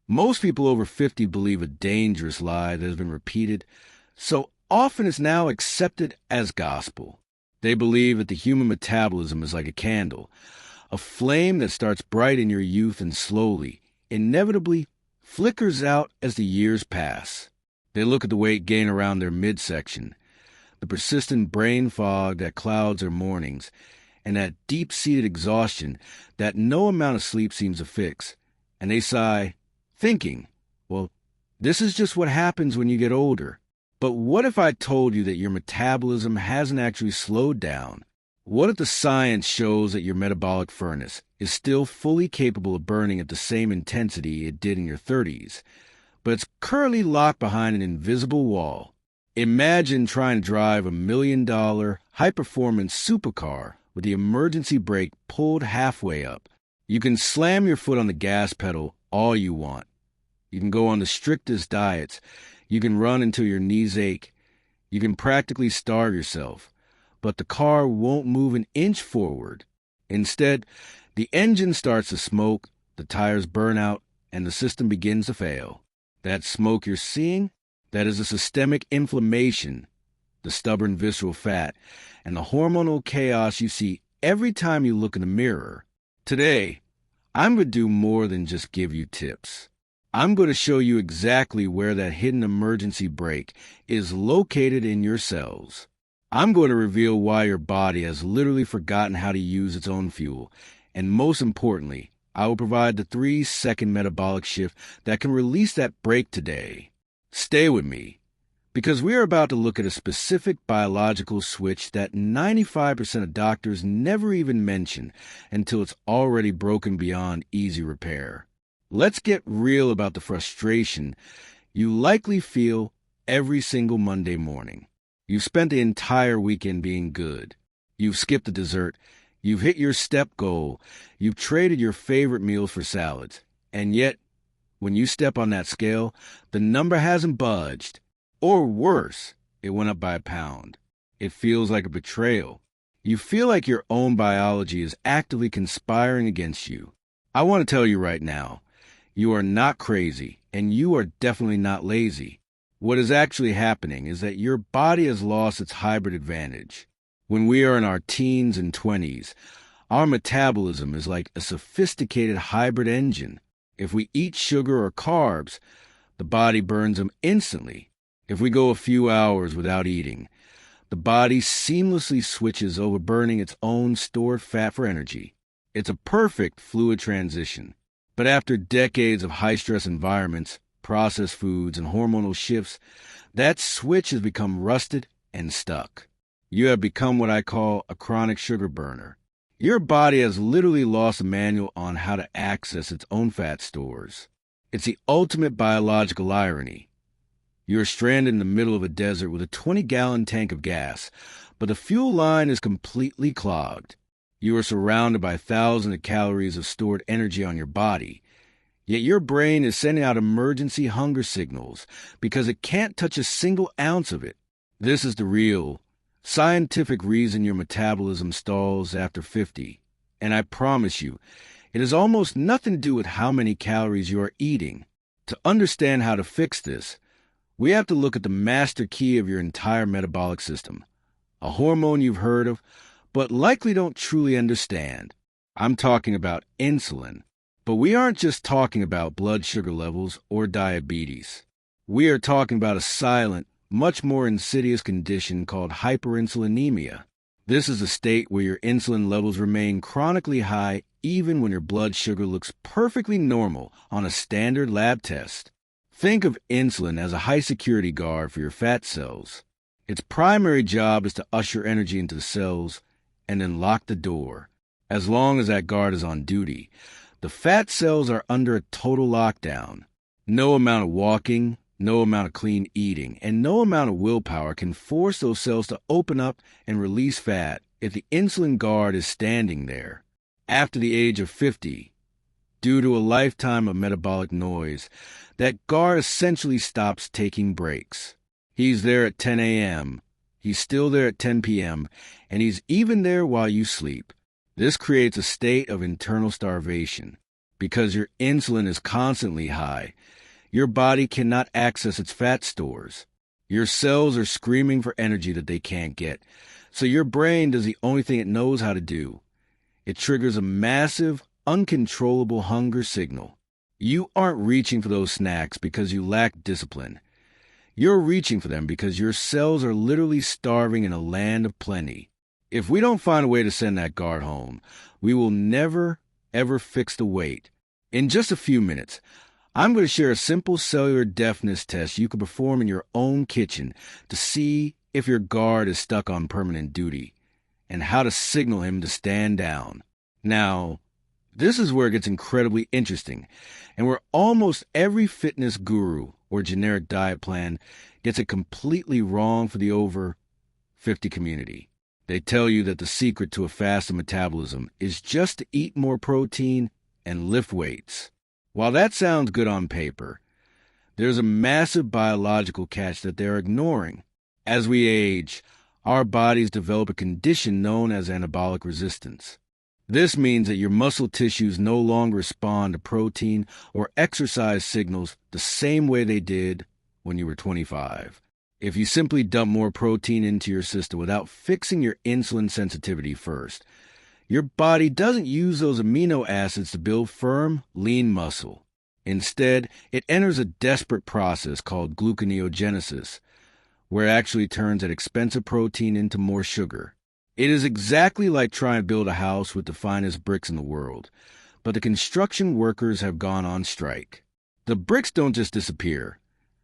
Most people over 50 believe a dangerous lie that has been repeated so often it's now accepted as gospel. They believe that the human metabolism is like a candle, a flame that starts bright in your youth and slowly, inevitably, flickers out as the years pass. They look at the weight gain around their midsection, the persistent brain fog that clouds their mornings, and that deep-seated exhaustion that no amount of sleep seems to fix, and they sigh, thinking, well, this is just what happens when you get older. But what if I told you that your metabolism hasn't actually slowed down? What if the science shows that your metabolic furnace is still fully capable of burning at the same intensity it did in your 30s, but it's currently locked behind an invisible wall? Imagine trying to drive a $1 million high-performance supercar with the emergency brake pulled halfway up. You can slam your foot on the gas pedal all you want. You can go on the strictest diets. You can run until your knees ache. You can practically starve yourself. But the car won't move an inch forward. Instead, the engine starts to smoke, the tires burn out, and the system begins to fail. That smoke you're seeing, that is a systemic inflammation, the stubborn visceral fat, and the hormonal chaos you see every time you look in the mirror. Today, I'm going to do more than just give you tips. I'm going to show you exactly where that hidden emergency brake is located in your cells. I'm going to reveal why your body has literally forgotten how to use its own fuel. And most importantly, I will provide the 3-second metabolic shift that can release that brake today. Stay with me, because we are about to look at a specific biological switch that 95% of doctors never even mention until it's already broken beyond easy repair. Let's get real about the frustration you likely feel every single Monday morning. You've spent the entire weekend being good. You've skipped the dessert. You've hit your step goal. You've traded your favorite meals for salads. And yet, when you step on that scale, the number hasn't budged. Or worse, it went up by a pound. It feels like a betrayal. You feel like your own biology is actively conspiring against you. I want to tell you right now, you are not crazy, and you are definitely not lazy. What is actually happening is that your body has lost its hybrid advantage. When we are in our teens and 20s, our metabolism is like a sophisticated hybrid engine. If we eat sugar or carbs, the body burns them instantly. If we go a few hours without eating, the body seamlessly switches over burning its own stored fat for energy. It's a perfect fluid transition. But after decades of high-stress environments, processed foods, and hormonal shifts, that switch has become rusted and stuck. You have become what I call a chronic sugar burner. Your body has literally lost a manual on how to access its own fat stores. It's the ultimate biological irony. You're stranded in the middle of a desert with a 20-gallon tank of gas, but the fuel line is completely clogged. You are surrounded by thousands of calories of stored energy on your body, yet your brain is sending out emergency hunger signals because it can't touch a single ounce of it. This is the real, scientific reason your metabolism stalls after 50. And I promise you, it has almost nothing to do with how many calories you are eating. To understand how to fix this, we have to look at the master key of your entire metabolic system, a hormone you've heard of, but likely don't truly understand. I'm talking about insulin. But we aren't just talking about blood sugar levels or diabetes. We are talking about a silent, much more insidious condition called hyperinsulinemia. This is a state where your insulin levels remain chronically high even when your blood sugar looks perfectly normal on a standard lab test. Think of insulin as a high-security guard for your fat cells. Its primary job is to usher energy into the cells and then lock the door. As long as that guard is on duty, the fat cells are under a total lockdown. No amount of walking, no amount of clean eating, and no amount of willpower can force those cells to open up and release fat if the insulin guard is standing there. After the age of 50, due to a lifetime of metabolic noise, that guard essentially stops taking breaks. He's there at 10 a.m., he's still there at 10 p.m., and he's even there while you sleep. This creates a state of internal starvation. Because your insulin is constantly high, your body cannot access its fat stores. Your cells are screaming for energy that they can't get, so your brain does the only thing it knows how to do. It triggers a massive, uncontrollable hunger signal. You aren't reaching for those snacks because you lack discipline. You're reaching for them because your cells are literally starving in a land of plenty. If we don't find a way to send that guard home, we will never, ever fix the weight. In just a few minutes, I'm going to share a simple cellular deafness test you can perform in your own kitchen to see if your guard is stuck on permanent duty, and how to signal him to stand down. Now, this is where it gets incredibly interesting, and where almost every fitness guru or generic diet plan gets it completely wrong for the over 50 community. They tell you that the secret to a faster metabolism is just to eat more protein and lift weights. While that sounds good on paper, there's a massive biological catch that they're ignoring. As we age, our bodies develop a condition known as anabolic resistance. This means that your muscle tissues no longer respond to protein or exercise signals the same way they did when you were 25. If you simply dump more protein into your system without fixing your insulin sensitivity first, your body doesn't use those amino acids to build firm, lean muscle. Instead, it enters a desperate process called gluconeogenesis, where it actually turns that expensive protein into more sugar. It is exactly like trying to build a house with the finest bricks in the world, but the construction workers have gone on strike. The bricks don't just disappear.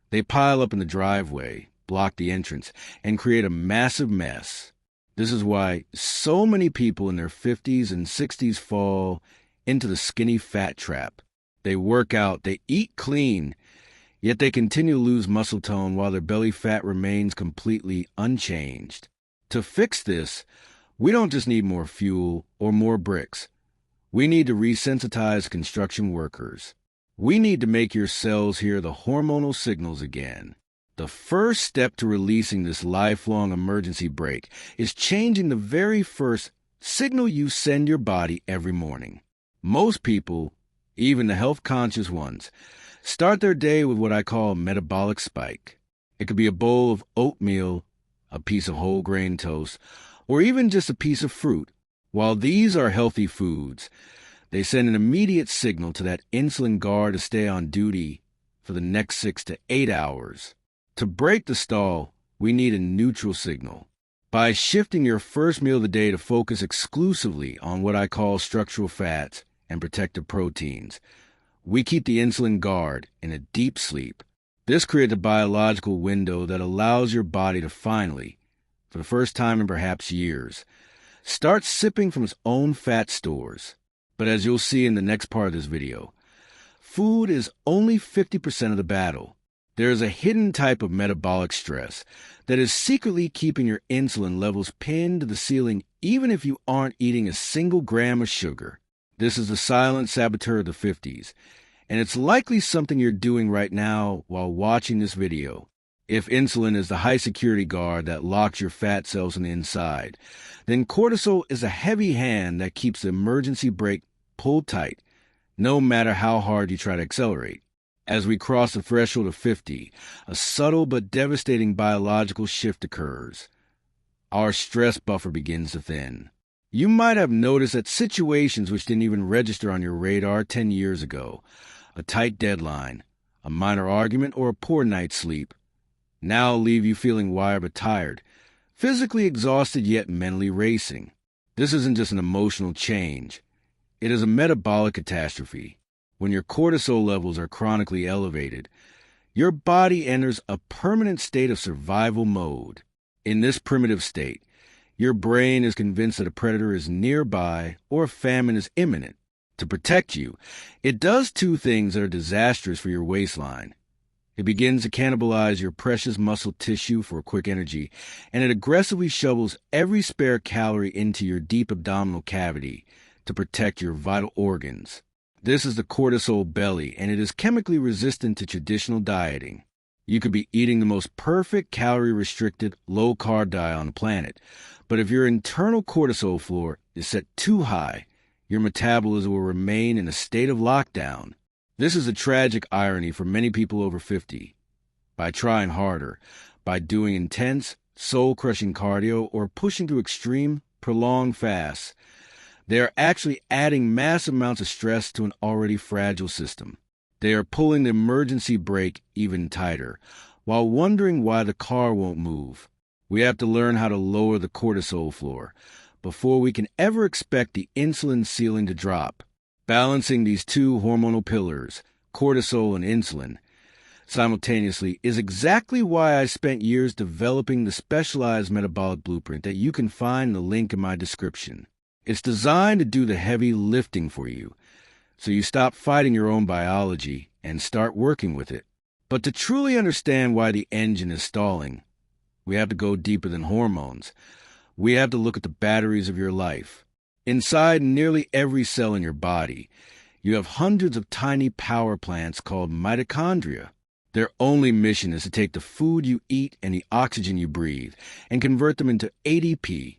They pile up in the driveway, block the entrance, and create a massive mess. This is why so many people in their 50s and 60s fall into the skinny fat trap. They work out, they eat clean, yet they continue to lose muscle tone while their belly fat remains completely unchanged. To fix this, we don't just need more fuel or more bricks. We need to resensitize construction workers. We need to make your cells hear the hormonal signals again. The first step to releasing this lifelong emergency brake is changing the very first signal you send your body every morning. Most people, even the health-conscious ones, start their day with what I call a metabolic spike. It could be a bowl of oatmeal, a piece of whole grain toast, or even just a piece of fruit. While these are healthy foods, they send an immediate signal to that insulin guard to stay on duty for the next 6 to 8 hours. To break the stall, we need a neutral signal. By shifting your first meal of the day to focus exclusively on what I call structural fats and protective proteins, we keep the insulin guard in a deep sleep. This creates a biological window that allows your body to finally, for the first time in perhaps years, start sipping from its own fat stores. But as you'll see in the next part of this video, food is only 50% of the battle. There is a hidden type of metabolic stress that is secretly keeping your insulin levels pinned to the ceiling even if you aren't eating a single gram of sugar. This is the silent saboteur of the 50s, and it's likely something you're doing right now while watching this video. If insulin is the high-security guard that locks your fat cells on the inside, then cortisol is a heavy hand that keeps the emergency brake pulled tight, no matter how hard you try to accelerate. As we cross the threshold of 50, a subtle but devastating biological shift occurs. Our stress buffer begins to thin. You might have noticed that situations which didn't even register on your radar 10 years ago, a tight deadline, a minor argument, or a poor night's sleep, now leave you feeling wired but tired, physically exhausted yet mentally racing. This isn't just an emotional change. It is a metabolic catastrophe. When your cortisol levels are chronically elevated, your body enters a permanent state of survival mode. In this primitive state, your brain is convinced that a predator is nearby or a famine is imminent. To protect you, it does two things that are disastrous for your waistline. It begins to cannibalize your precious muscle tissue for quick energy, and it aggressively shovels every spare calorie into your deep abdominal cavity to protect your vital organs. This is the cortisol belly, and it is chemically resistant to traditional dieting. You could be eating the most perfect calorie-restricted, low-carb diet on the planet, but if your internal cortisol floor is set too high, your metabolism will remain in a state of lockdown. This is a tragic irony for many people over 50. By trying harder, by doing intense, soul-crushing cardio, or pushing through extreme, prolonged fasts, they are actually adding massive amounts of stress to an already fragile system. They are pulling the emergency brake even tighter, while wondering why the car won't move. We have to learn how to lower the cortisol floor before we can ever expect the insulin ceiling to drop. Balancing these two hormonal pillars, cortisol and insulin, simultaneously is exactly why I spent years developing the specialized metabolic blueprint that you can find in the link in my description. It's designed to do the heavy lifting for you, so you stop fighting your own biology and start working with it. But to truly understand why the engine is stalling, we have to go deeper than hormones. We have to look at the batteries of your life. Inside nearly every cell in your body, you have hundreds of tiny power plants called mitochondria. Their only mission is to take the food you eat and the oxygen you breathe and convert them into ADP,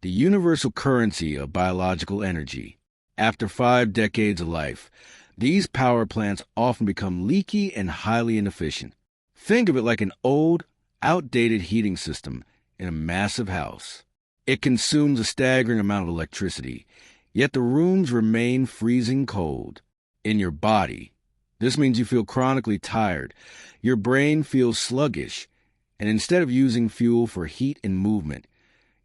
the universal currency of biological energy. After 5 decades of life, these power plants often become leaky and highly inefficient. Think of it like an old, outdated heating system in a massive house. It consumes a staggering amount of electricity, yet the rooms remain freezing cold. In your body, this means you feel chronically tired, your brain feels sluggish, and instead of using fuel for heat and movement,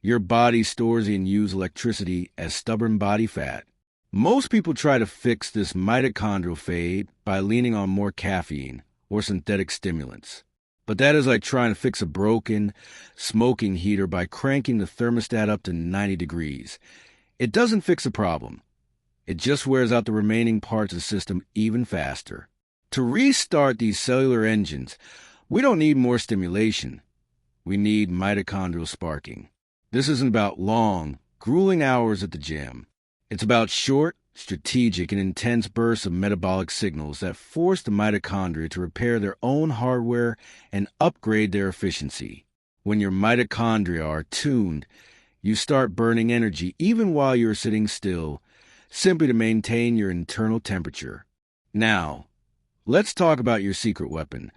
your body stores and uses electricity as stubborn body fat. Most people try to fix this mitochondrial fade by leaning on more caffeine or synthetic stimulants. But that is like trying to fix a broken, smoking heater by cranking the thermostat up to 90 degrees. It doesn't fix a problem. It just wears out the remaining parts of the system even faster. To restart these cellular engines, we don't need more stimulation. We need mitochondrial sparking. This isn't about long, grueling hours at the gym. It's about short, strategic, and intense bursts of metabolic signals that force the mitochondria to repair their own hardware and upgrade their efficiency. When your mitochondria are tuned, you start burning energy even while you're sitting still, simply to maintain your internal temperature. Now, let's talk about your secret weapon,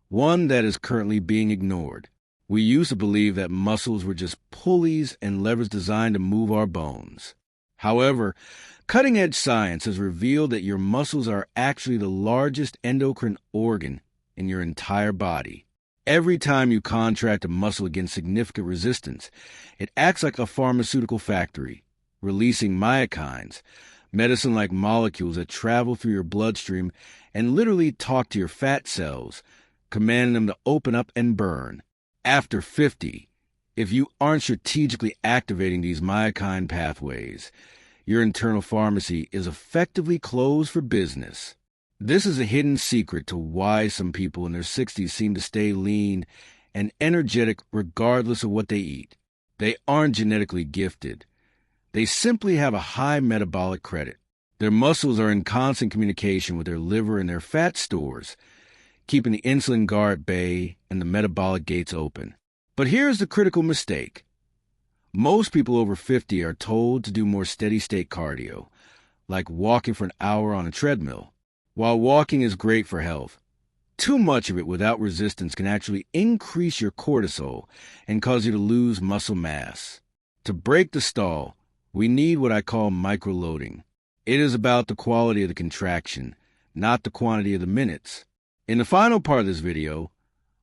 one that is currently being ignored. We used to believe that muscles were just pulleys and levers designed to move our bones. However, cutting-edge science has revealed that your muscles are actually the largest endocrine organ in your entire body. Every time you contract a muscle against significant resistance, it acts like a pharmaceutical factory, releasing myokines, medicine-like molecules that travel through your bloodstream and literally talk to your fat cells, commanding them to open up and burn. After 50, if you aren't strategically activating these myokine pathways, your internal pharmacy is effectively closed for business. This is a hidden secret to why some people in their 60s seem to stay lean and energetic regardless of what they eat. They aren't genetically gifted. They simply have a high metabolic credit. Their muscles are in constant communication with their liver and their fat stores, keeping the insulin guard at bay and the metabolic gates open. But here's the critical mistake. Most people over 50 are told to do more steady-state cardio, like walking for an hour on a treadmill. While walking is great for health, too much of it without resistance can actually increase your cortisol and cause you to lose muscle mass. To break the stall, we need what I call microloading. It is about the quality of the contraction, not the quantity of the minutes. In the final part of this video,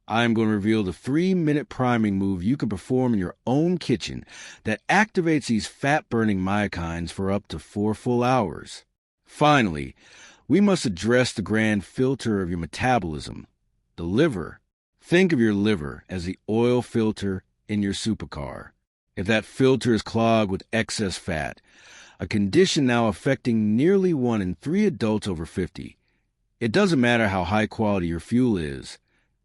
I am going to reveal the 3-minute priming move you can perform in your own kitchen that activates these fat-burning myokines for up to 4 full hours. Finally, we must address the grand filter of your metabolism, the liver. Think of your liver as the oil filter in your supercar. If that filter is clogged with excess fat, a condition now affecting nearly 1 in 3 adults over 50, it doesn't matter how high quality your fuel is,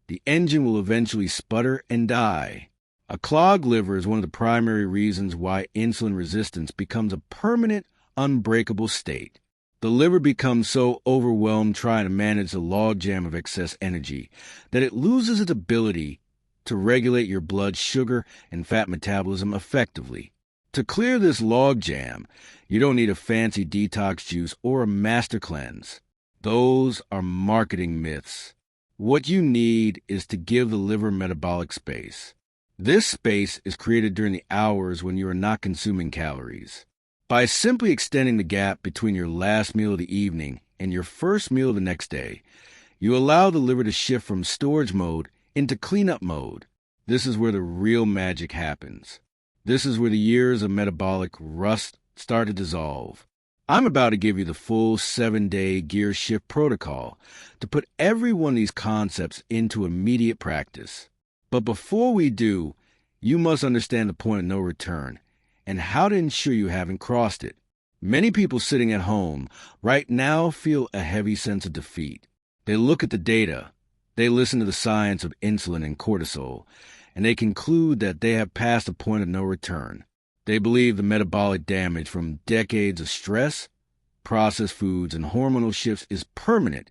the engine will eventually sputter and die. A clogged liver is one of the primary reasons why insulin resistance becomes a permanent, unbreakable state. The liver becomes so overwhelmed trying to manage the logjam of excess energy that it loses its ability to regulate your blood sugar and fat metabolism effectively. To clear this logjam, you don't need a fancy detox juice or a master cleanse. Those are marketing myths. What you need is to give the liver metabolic space. This space is created during the hours when you are not consuming calories. By simply extending the gap between your last meal of the evening and your first meal of the next day, you allow the liver to shift from storage mode into cleanup mode. This is where the real magic happens. This is where the years of metabolic rust start to dissolve. I'm about to give you the full 7-day gear shift protocol to put every one of these concepts into immediate practice. But before we do, you must understand the point of no return and how to ensure you haven't crossed it. Many people sitting at home right now feel a heavy sense of defeat. They look at the data, they listen to the science of insulin and cortisol, and they conclude that they have passed a point of no return. They believe the metabolic damage from decades of stress, processed foods, and hormonal shifts is permanent,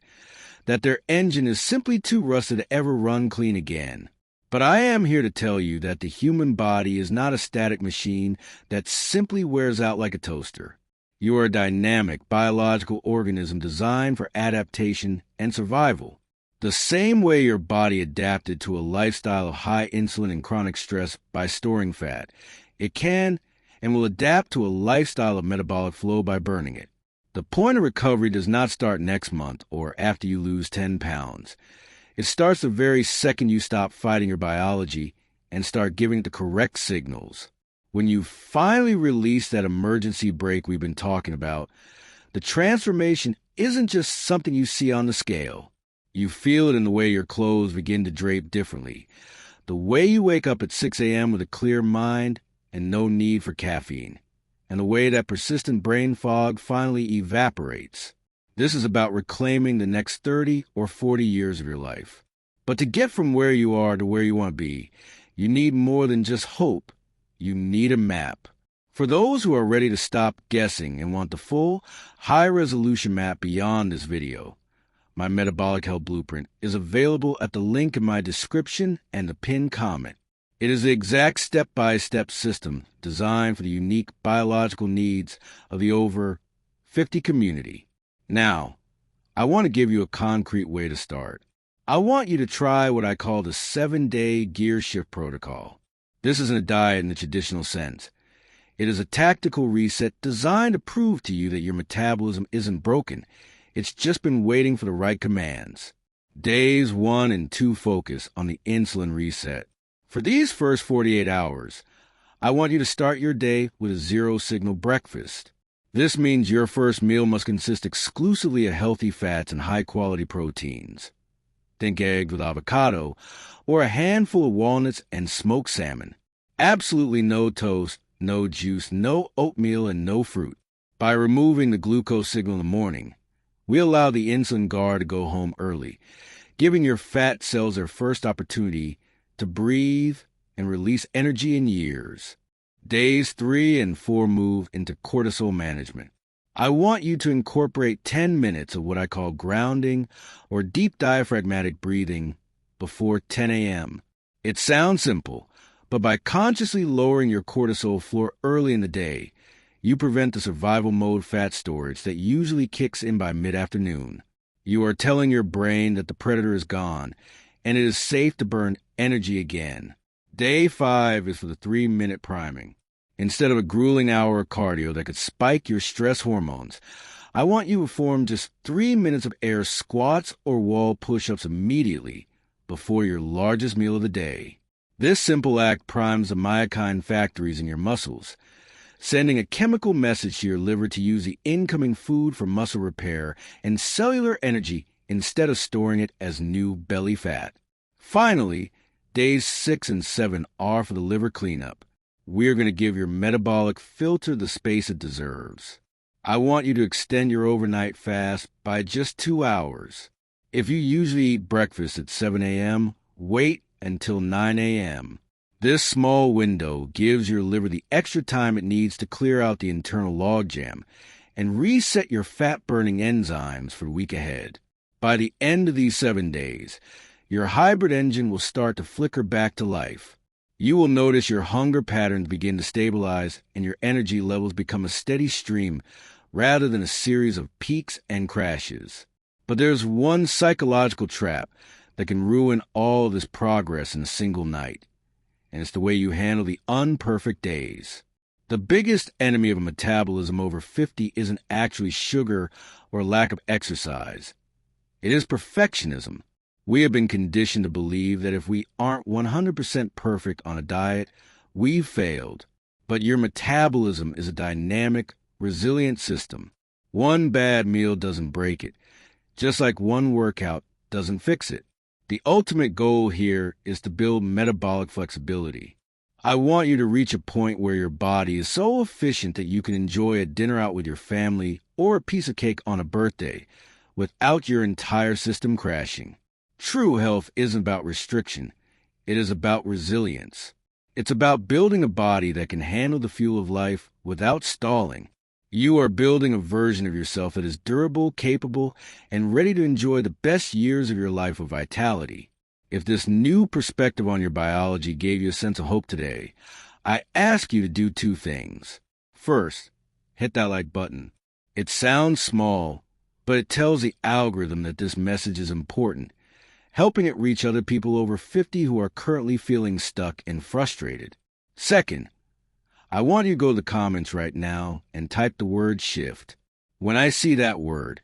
that their engine is simply too rusted to ever run clean again. But I am here to tell you that the human body is not a static machine that simply wears out like a toaster. You are a dynamic biological organism designed for adaptation and survival. The same way your body adapted to a lifestyle of high insulin and chronic stress by storing fat, it can and will adapt to a lifestyle of metabolic flow by burning it. The point of recovery does not start next month or after you lose 10 pounds. It starts the very second you stop fighting your biology and start giving the correct signals. When you finally release that emergency brake we've been talking about, the transformation isn't just something you see on the scale. You feel it in the way your clothes begin to drape differently, the way you wake up at 6 a.m. with a clear mind and no need for caffeine, and the way that persistent brain fog finally evaporates. This is about reclaiming the next 30 or 40 years of your life. But to get from where you are to where you want to be, you need more than just hope. You need a map. For those who are ready to stop guessing and want the full, high-resolution map beyond this video, my Metabolic Health Blueprint is available at the link in my description and the pinned comment. It is the exact step-by-step system designed for the unique biological needs of the over 50 community. Now, I want to give you a concrete way to start. I want you to try what I call the 7-day gear shift protocol. This isn't a diet in the traditional sense. It is a tactical reset designed to prove to you that your metabolism isn't broken. It's just been waiting for the right commands. Days 1 and 2 focus on the insulin reset. For these first 48 hours, I want you to start your day with a zero-signal breakfast. This means your first meal must consist exclusively of healthy fats and high-quality proteins. Think eggs with avocado, or a handful of walnuts and smoked salmon. Absolutely no toast, no juice, no oatmeal, and no fruit. By removing the glucose signal in the morning, we allow the insulin guard to go home early, giving your fat cells their first opportunity to breathe and release energy in years. Days 3 and 4 move into cortisol management. I want you to incorporate 10 minutes of what I call grounding or deep diaphragmatic breathing before 10 a.m. It sounds simple, but by consciously lowering your cortisol floor early in the day, you prevent the survival mode fat storage that usually kicks in by mid-afternoon. You are telling your brain that the predator is gone, and it is safe to burn energy again. Day 5 is for the 3-minute priming. Instead of a grueling hour of cardio that could spike your stress hormones, I want you to perform just 3 minutes of air squats or wall push-ups immediately before your largest meal of the day. This simple act primes the myokine factories in your muscles, sending a chemical message to your liver to use the incoming food for muscle repair and cellular energy instead of storing it as new belly fat. Finally, days 6 and 7 are for the liver cleanup. We're going to give your metabolic filter the space it deserves. I want you to extend your overnight fast by just 2 hours. If you usually eat breakfast at 7 a.m., wait until 9 a.m. This small window gives your liver the extra time it needs to clear out the internal logjam and reset your fat-burning enzymes for the week ahead. By the end of these 7 days, your hybrid engine will start to flicker back to life. You will notice your hunger patterns begin to stabilize and your energy levels become a steady stream rather than a series of peaks and crashes. But there's one psychological trap that can ruin all this progress in a single night, and it's the way you handle the unperfect days. The biggest enemy of a metabolism over 50 isn't actually sugar or lack of exercise. It is perfectionism. We have been conditioned to believe that if we aren't 100% perfect on a diet, we've failed. But your metabolism is a dynamic, resilient system. One bad meal doesn't break it, just like one workout doesn't fix it. The ultimate goal here is to build metabolic flexibility. I want you to reach a point where your body is so efficient that you can enjoy a dinner out with your family or a piece of cake on a birthday without your entire system crashing. True health isn't about restriction. It is about resilience. It's about building a body that can handle the fuel of life without stalling. You are building a version of yourself that is durable, capable, and ready to enjoy the best years of your life with vitality. If this new perspective on your biology gave you a sense of hope today, I ask you to do two things. First, hit that like button. It sounds small, but it tells the algorithm that this message is important, helping it reach other people over 50 who are currently feeling stuck and frustrated. Second, I want you to go to the comments right now and type the word shift. When I see that word,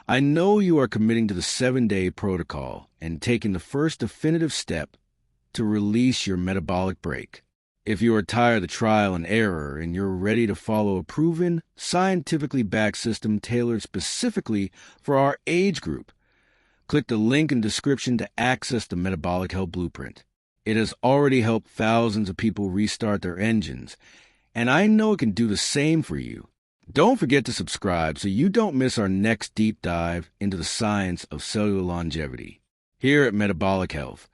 I know you are committing to the 7-day protocol and taking the first definitive step to release your metabolic brake. If you are tired of the trial and error and you're ready to follow a proven, scientifically backed system tailored specifically for our age group, click the link in the description to access the Metabolic Health Blueprint. It has already helped thousands of people restart their engines, and I know it can do the same for you. Don't forget to subscribe so you don't miss our next deep dive into the science of cellular longevity. Here at Metabolic Health,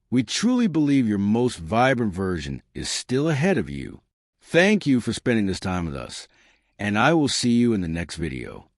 we truly believe your most vibrant version is still ahead of you. Thank you for spending this time with us, and I will see you in the next video.